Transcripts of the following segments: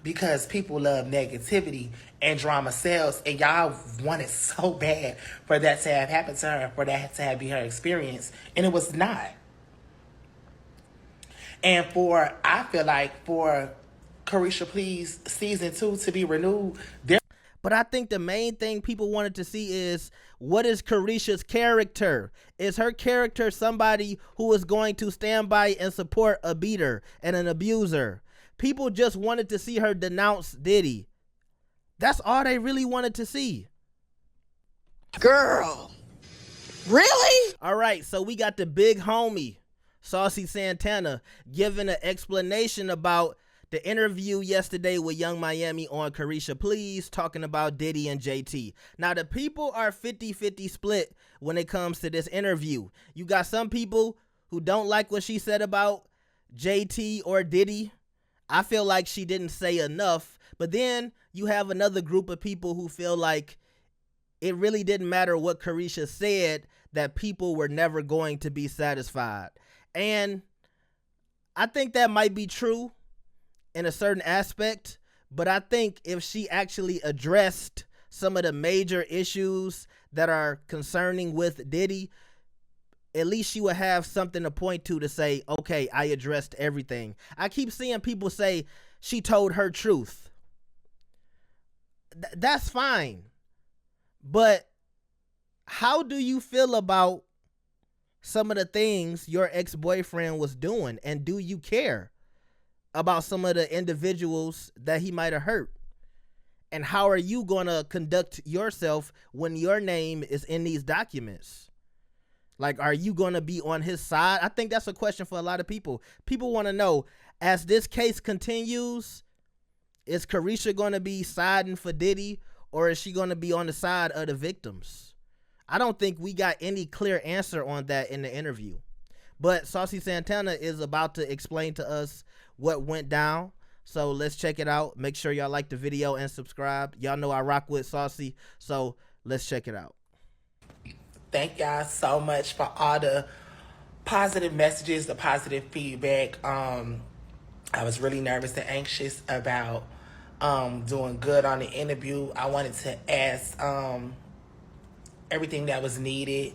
because people love negativity and drama sells, and y'all wanted so bad for that to have happened to her, for that to have been her experience, and it was not. And I feel like for Caresha Please season 2 to be renewed, but I think the main thing people wanted to see is, what is Caresha's character? Is her character somebody who is going to stand by and support a beater and an abuser? People just wanted to see her denounce Diddy. That's all they really wanted to see. Girl, really? All right, so we got the big homie, Saucy Santana, giving an explanation about the interview yesterday with Young Miami on Caresha Please, talking about Diddy and JT. Now, the people are 50-50 split when it comes to this interview. You got some people who don't like what she said about JT or Diddy. I feel like she didn't say enough. But then you have another group of people who feel like it really didn't matter what Caresha said, that people were never going to be satisfied. And I think that might be true in a certain aspect, but I think if she actually addressed some of the major issues that are concerning with Diddy, at least she would have something to point to say, okay, I addressed everything. I keep seeing people say she told her truth. That's fine. But how do you feel about some of the things your ex-boyfriend was doing? And do you care about some of the individuals that he might have hurt? And how are you going to conduct yourself when your name is in these documents? Like, are you going to be on his side? I think that's a question for a lot of people. People want to know, as this case continues, is Caresha going to be siding for Diddy, or is she going to be on the side of the victims? I don't think we got any clear answer on that in the interview. But Saucy Santana is about to explain to us what went down. So let's check it out. Make sure y'all like the video and subscribe. Y'all know I rock with Saucy, so let's check it out. Thank y'all so much for all the positive messages, the positive feedback. I was really nervous and anxious about doing good on the interview. I wanted to ask everything that was needed.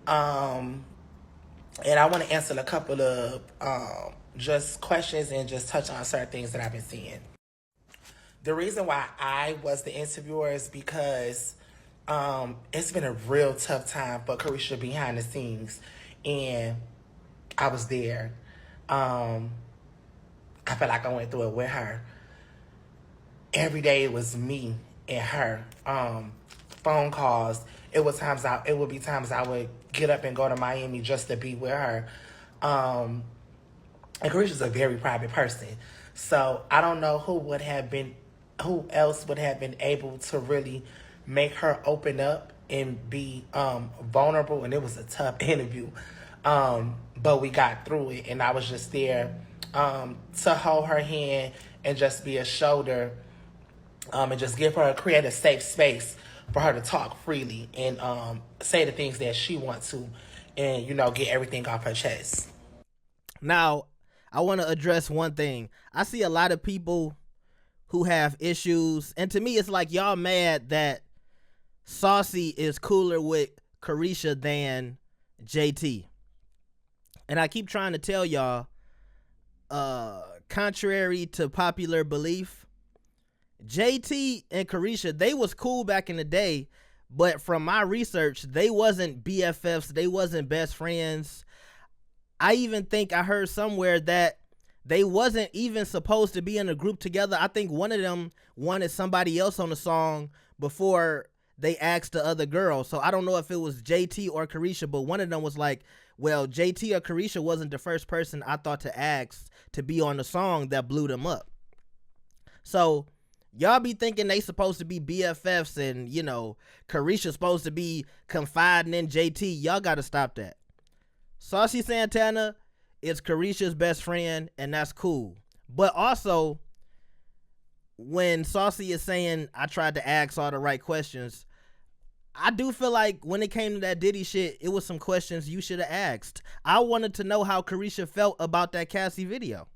And I want to answer a couple of just questions and just touch on certain things that I've been seeing. The reason why I was the interviewer is because it's been a real tough time for Caresha behind the scenes, and I was there. I felt like I went through it with her. Every day it was me and her. Phone calls. It would be times I would get up and go to Miami just to be with her. And Caresha's a very private person, so I don't know who else would have been able to really make her open up and be vulnerable. And it was a tough interview, but we got through it, and I was just there to hold her hand and just be a shoulder, and just create a safe space for her to talk freely and say the things that she wants to, and get everything off her chest. Now, I want to address one thing. I see a lot of people who have issues, and to me it's like y'all mad that Saucy is cooler with Caresha than JT. And I keep trying to tell y'all, contrary to popular belief, JT and Caresha, they was cool back in the day, but from my research, they wasn't BFFs, they wasn't best friends. I even think I heard somewhere that they wasn't even supposed to be in a group together. I think one of them wanted somebody else on the song before they asked the other girl. So I don't know if it was JT or Caresha, but one of them was like, well, JT or Caresha wasn't the first person I thought to ask to be on the song that blew them up. So y'all be thinking they supposed to be BFFs and, Caresha's supposed to be confiding in JT. Y'all got to stop that. Saucy Santana is Caresha's best friend, and that's cool. But also, when Saucy is saying, I tried to ask all the right questions, I do feel like when it came to that Diddy shit, it was some questions you should have asked. I wanted to know how Caresha felt about that Cassie video.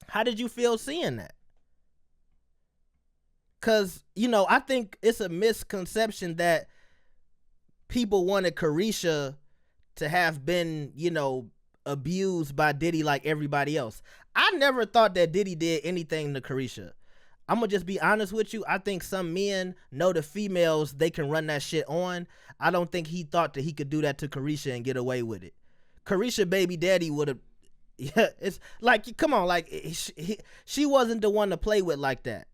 How did you feel seeing that? Cause, I think it's a misconception that people wanted Caresha to have been, abused by Diddy like everybody else. I never thought that Diddy did anything to Caresha. I'm gonna just be honest with you. I think some men know the females they can run that shit on. I don't think he thought that he could do that to Caresha and get away with it. Caresha baby daddy would have. Yeah, it's like, come on, like she wasn't the one to play with like that.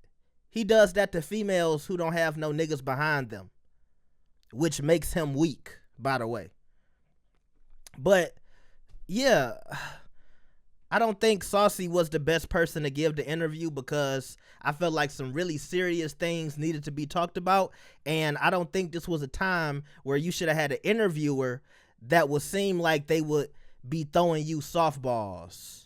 He does that to females who don't have no niggas behind them, which makes him weak, by the way. But yeah, I don't think Saucy was the best person to give the interview because I felt like some really serious things needed to be talked about, and I don't think this was a time where you should have had an interviewer that would seem like they would be throwing you softballs.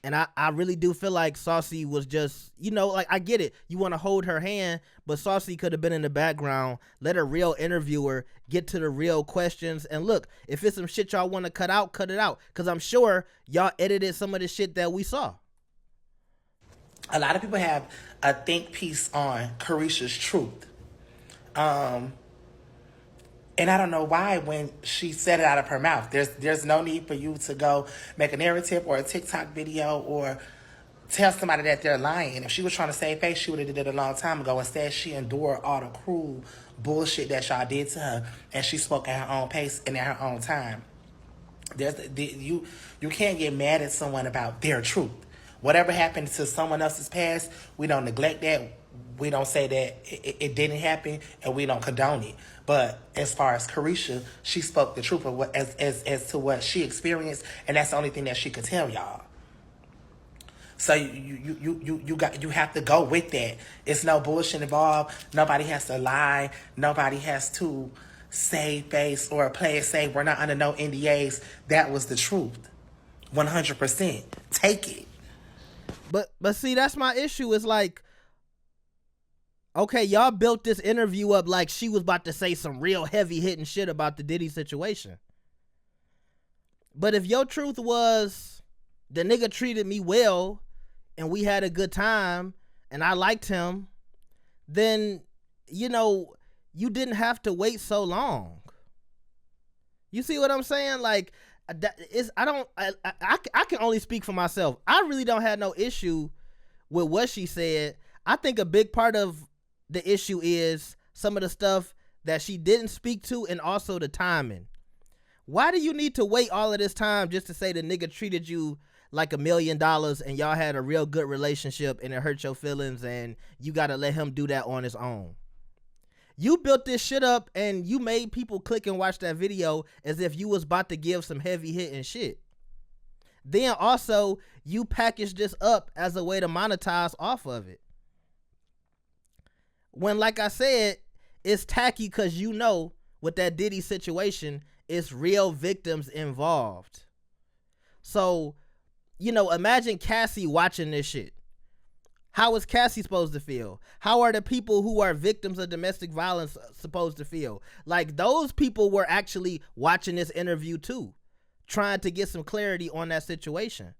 And I really do feel like Saucy was just, like, I get it. You want to hold her hand, but Saucy could have been in the background, let a real interviewer get to the real questions. And look, if it's some shit y'all want to cut out, cut it out. Because I'm sure y'all edited some of the shit that we saw. A lot of people have a think piece on Caresha's truth. And I don't know why when she said it out of her mouth. There's no need for you to go make a narrative or a TikTok video or tell somebody that they're lying. If she was trying to save face, she would have did it a long time ago. Instead, she endured all the cruel bullshit that y'all did to her, and she spoke at her own pace and at her own time. You can't get mad at someone about their truth. Whatever happened to someone else's past, we don't neglect that. We don't say that it didn't happen, and we don't condone it. But as far as Caresha, she spoke the truth of what as to what she experienced, and that's the only thing that she could tell y'all. So you have to go with that. It's no bullshit involved. Nobody has to lie. Nobody has to save face or play it safe. We're not under no NDAs. That was the truth. 100%. Take it. But see, that's my issue. Is like, okay, y'all built this interview up like she was about to say some real heavy hitting shit about the Diddy situation. But if your truth was the nigga treated me well and we had a good time and I liked him, then, you didn't have to wait so long. You see what I'm saying? Like, I can only speak for myself. I really don't have no issue with what she said. I think a big part of the issue is some of the stuff that she didn't speak to, and also the timing. Why do you need to wait all of this time just to say the nigga treated you like $1 million and y'all had a real good relationship and it hurt your feelings and you gotta let him do that on his own? You built this shit up and you made people click and watch that video as if you was about to give some heavy hitting shit. Then also, you packaged this up as a way to monetize off of it. When, like I said, it's tacky because with that Diddy situation, it's real victims involved. So, imagine Cassie watching this shit. How is Cassie supposed to feel? How are the people who are victims of domestic violence supposed to feel? Like, those people were actually watching this interview too, trying to get some clarity on that situation.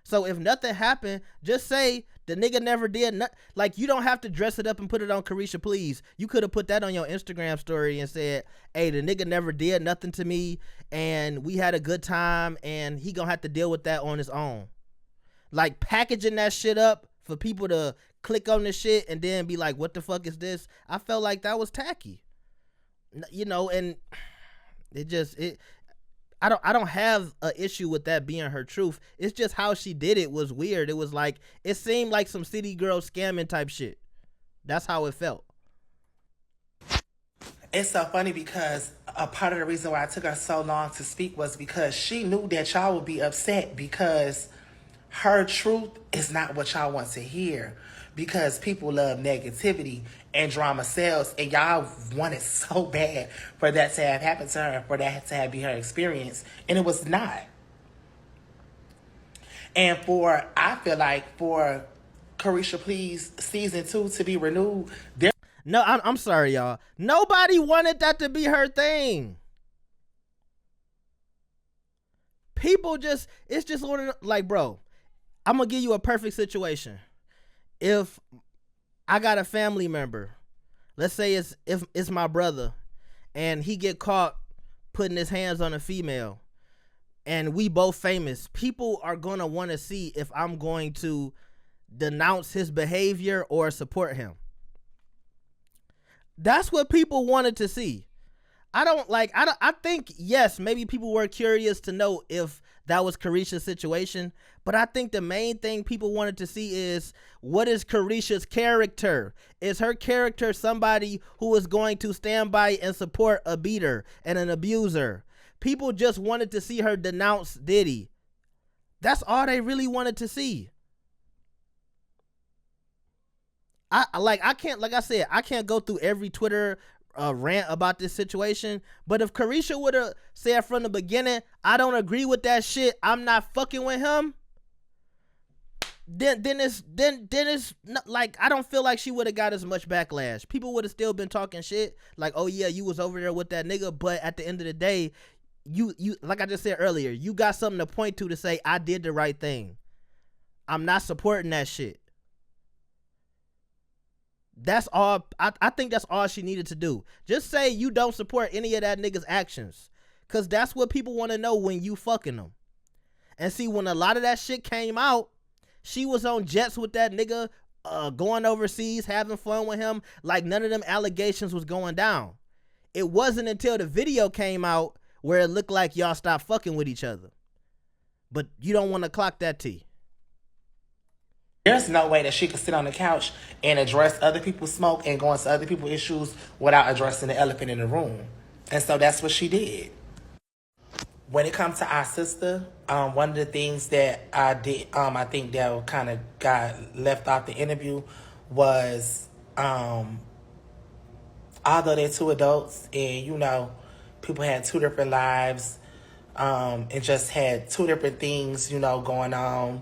So if nothing happened, just say the nigga never did nothing. Like, you don't have to dress it up and put it on Caresha Please. You could have put that on your Instagram story and said, hey, the nigga never did nothing to me and we had a good time and he gonna have to deal with that on his own. Like, packaging that shit up for people to click on the shit and then be like, what the fuck is this? I felt like that was tacky. And I don't have an issue with that being her truth. It's just how she did it was weird. It was like, it seemed like some city girl scamming type shit. That's how it felt. It's so funny because a part of the reason why it took her so long to speak was because she knew that y'all would be upset because her truth is not what y'all want to hear, because people love negativity and drama sells, and y'all want it so bad for that to have happened to her, for that to have been her experience, and it was not. And I feel like for Caresha Please season 2 to be renewed, no, I'm sorry, y'all. Nobody wanted that to be her thing. People it's just like, bro, I'm gonna give you a perfect situation. If I got a family member. Let's say it's my brother, and he get caught putting his hands on a female, and we both famous. People are gonna want to see if I'm going to denounce his behavior or support him. That's what people wanted to see. I think, yes, maybe people were curious to know if that was Caresha's situation, but I think the main thing people wanted to see is, what is Caresha's character? Is her character somebody who is going to stand by and support a beater and an abuser? People just wanted to see her denounce Diddy. That's all they really wanted to see. I can't go through every Twitter rant about this situation, but if Caresha would have said from the beginning, I don't agree with that shit, I'm not fucking with him, then it's not, like, I don't feel like she would have got as much backlash. People would have still been talking shit like, oh yeah, you was over there with that nigga, but at the end of the day, you like I just said earlier, you got something to point to say I did the right thing. I'm not supporting that shit. That's all. I think that's all she needed to do. Just say you don't support any of that nigga's actions, cause that's what people want to know when you fucking them. And see, when a lot of that shit came out, she was on jets with that nigga, going overseas, having fun with him, like none of them allegations was going down. It wasn't until the video came out where it looked like y'all stopped fucking with each other. But you don't want to clock that T. There's no way that she could sit on the couch and address other people's smoke and go into other people's issues without addressing the elephant in the room. And so that's what she did. When it comes to our sister, one of the things that I did, I think that kind of got left off the interview was, although they're two adults and, you know, people had two different lives, and just had two different things, you know, going on.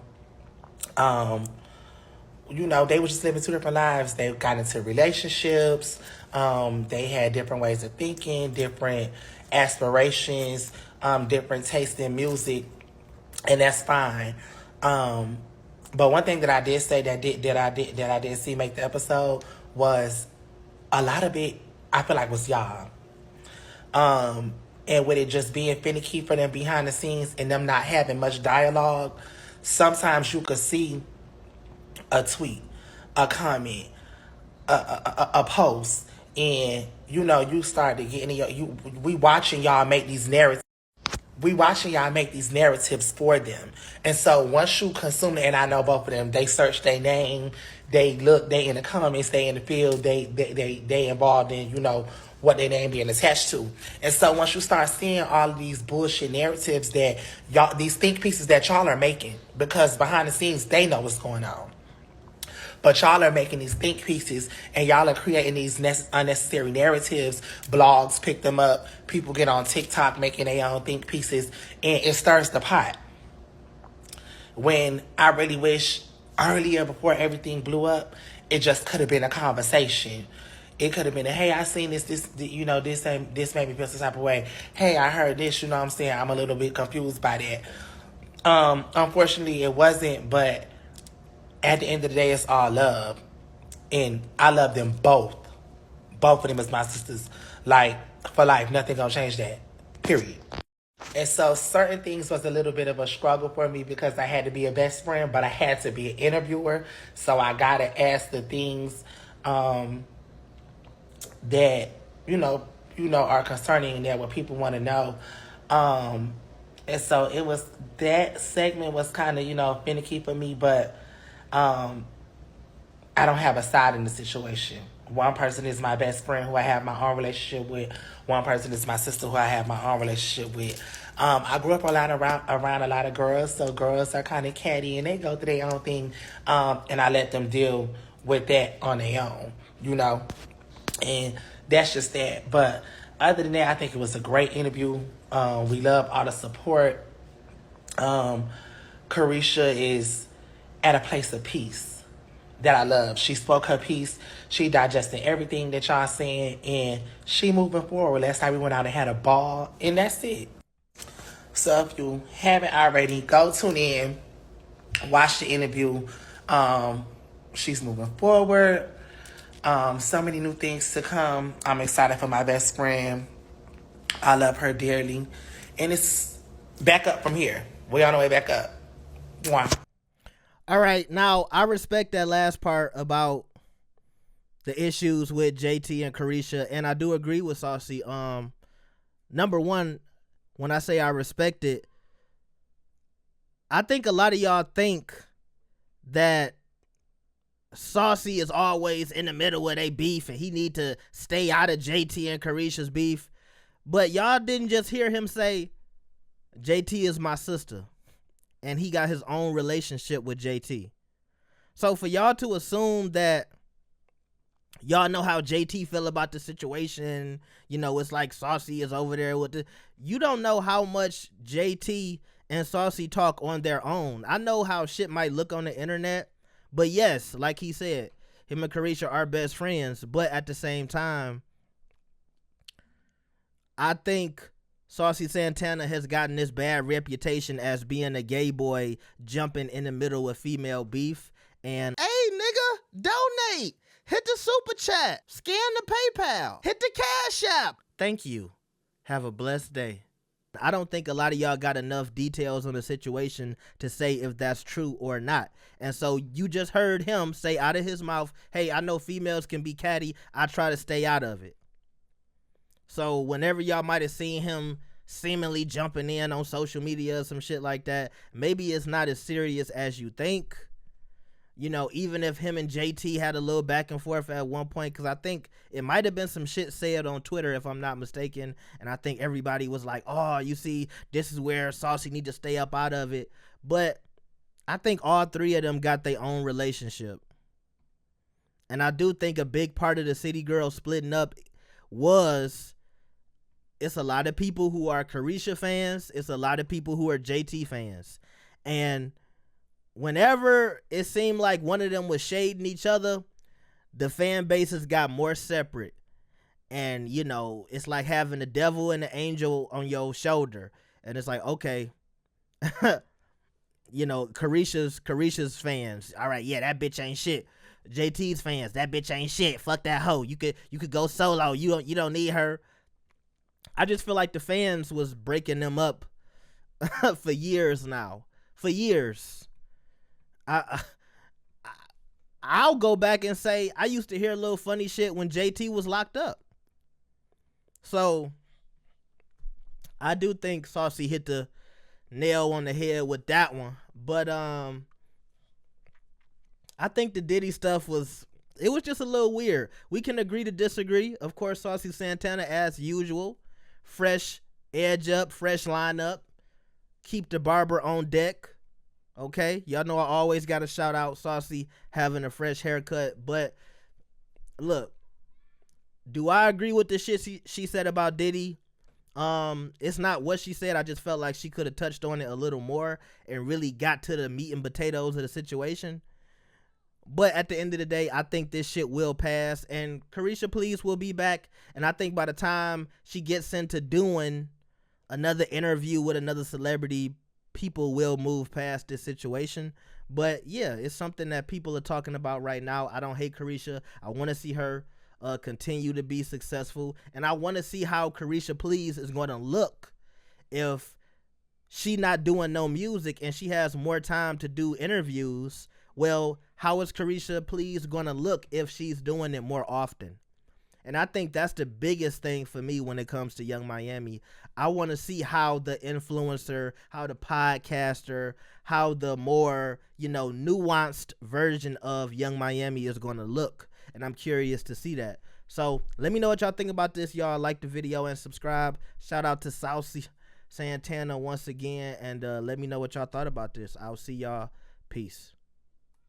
You know, they were just living two different lives. They got into relationships. They had different ways of thinking, different aspirations, different tastes in music, and that's fine. But one thing that I did say that I did see make the episode was a lot of it, I feel like, was y'all. And with it just being finicky for them behind the scenes and them not having much dialogue, sometimes you could see a tweet, a comment, a post, and you know, you start to get in we watching y'all make these narratives. We watching y'all make these narratives for them. And so once you consume it, and I know both of them, they search their name, they look, they in the comments, they in the field, they involved in, you know, what their name being attached to. And so once you start seeing all of these bullshit narratives that y'all, these think pieces that y'all are making, because behind the scenes, they know what's going on. But y'all are making these think pieces and y'all are creating these unnecessary narratives. Blogs pick them up. People get on TikTok making their own think pieces. And it stirs the pot. When I really wish earlier, before everything blew up, it just could have been a conversation. It could have been hey, I seen this, you know, this made me feel some type of way. Hey, I heard this, you know what I'm saying? I'm a little bit confused by that. Unfortunately, it wasn't, but at the end of the day, it's all love. And I love them both. Both of them as my sisters. Like, for life. Nothing gonna change that. Period. And so certain things was a little bit of a struggle for me because I had to be a best friend, but I had to be an interviewer. So I gotta ask the things that, you know, are concerning, that what people want to know. And so it was, that segment was kind of, you know, finicky for me, but I don't have a side in the situation. One person is my best friend who I have my own relationship with. One person is my sister who I have my own relationship with. I grew up around a lot of girls, so girls are kind of catty and they go through their own thing, and I let them deal with that on their own, you know. And that's just that. But other than that, I think it was a great interview. We love all the support. Caresha is at a place of peace that I love. She spoke her piece. She digested everything that y'all saying, and she moving forward. Last time we went out and had a ball, and that's it. So if you haven't already, go tune in, watch the interview. She's moving forward. So many new things to come. I'm excited for my best friend. I love her dearly. And it's back up from here. We're on the way back up. Mwah. All right, now I respect that last part about the issues with JT and Caresha, and I do agree with Saucy. Number one, when I say I respect it, I think a lot of y'all think that Saucy is always in the middle of they beef and he need to stay out of JT and Caresha's beef. But y'all didn't just hear him say, JT is my sister, and he got his own relationship with JT. So for y'all to assume that y'all know how JT feel about the situation, you know, it's like Saucy is over there with you don't know how much JT and Saucy talk on their own. I know how shit might look on the internet, but yes, like he said, him and Caresha are best friends, but at the same time, I think Saucy Santana has gotten this bad reputation as being a gay boy jumping in the middle of female beef. And hey, nigga, donate, hit the super chat, scan the PayPal, hit the Cash App. Thank you. Have a blessed day. I don't think a lot of y'all got enough details on the situation to say if that's true or not. And so you just heard him say out of his mouth, hey, I know females can be catty. I try to stay out of it. So whenever y'all might have seen him seemingly jumping in on social media or some shit like that, maybe it's not as serious as you think. You know, even if him and JT had a little back and forth at one point, because I think it might have been some shit said on Twitter, if I'm not mistaken, and I think everybody was like, oh, you see, this is where Saucy need to stay up out of it. But I think all three of them got their own relationship. And I do think a big part of the City Girls splitting up was, it's a lot of people who are Caresha fans, it's a lot of people who are JT fans. And whenever it seemed like one of them was shading each other, the fan bases got more separate. And, you know, it's like having the devil and the angel on your shoulder. And it's like, okay, you know, Caresha's fans, all right, yeah, that bitch ain't shit. JT's fans, that bitch ain't shit. Fuck that hoe. You could go solo. You don't need her. I just feel like the fans was breaking them up for years now. For years. I'll go back and say I used to hear a little funny shit when JT was locked up. So I do think Saucy hit the nail on the head with that one. But I think the Diddy stuff was just a little weird. We can agree to disagree. Of course, Saucy Santana, as usual, fresh edge up, fresh lineup, keep the barber on deck. Okay, y'all know I always got to shout out Saucy having a fresh haircut. But look, do I agree with the shit she said about Diddy? It's not what she said. I just felt like she could have touched on it a little more and really got to the meat and potatoes of the situation. But at the end of the day, I think this shit will pass, and Caresha Please will be back. And I think by the time she gets into doing another interview with another celebrity, people will move past this situation. But yeah, it's something that people are talking about right now. I don't hate Caresha. I want to see her continue to be successful, and I want to see how Caresha Please is going to look if she not doing no music and she has more time to do interviews. Well, how is Caresha Please going to look if she's doing it more often? And I think that's the biggest thing for me when it comes to Young Miami. I want to see how the influencer, how the podcaster, how the more, nuanced version of Young Miami is going to look. And I'm curious to see that. So let me know what y'all think about this. Y'all like the video and subscribe. Shout out to Saucy Santana once again. And let me know what y'all thought about this. I'll see y'all. Peace.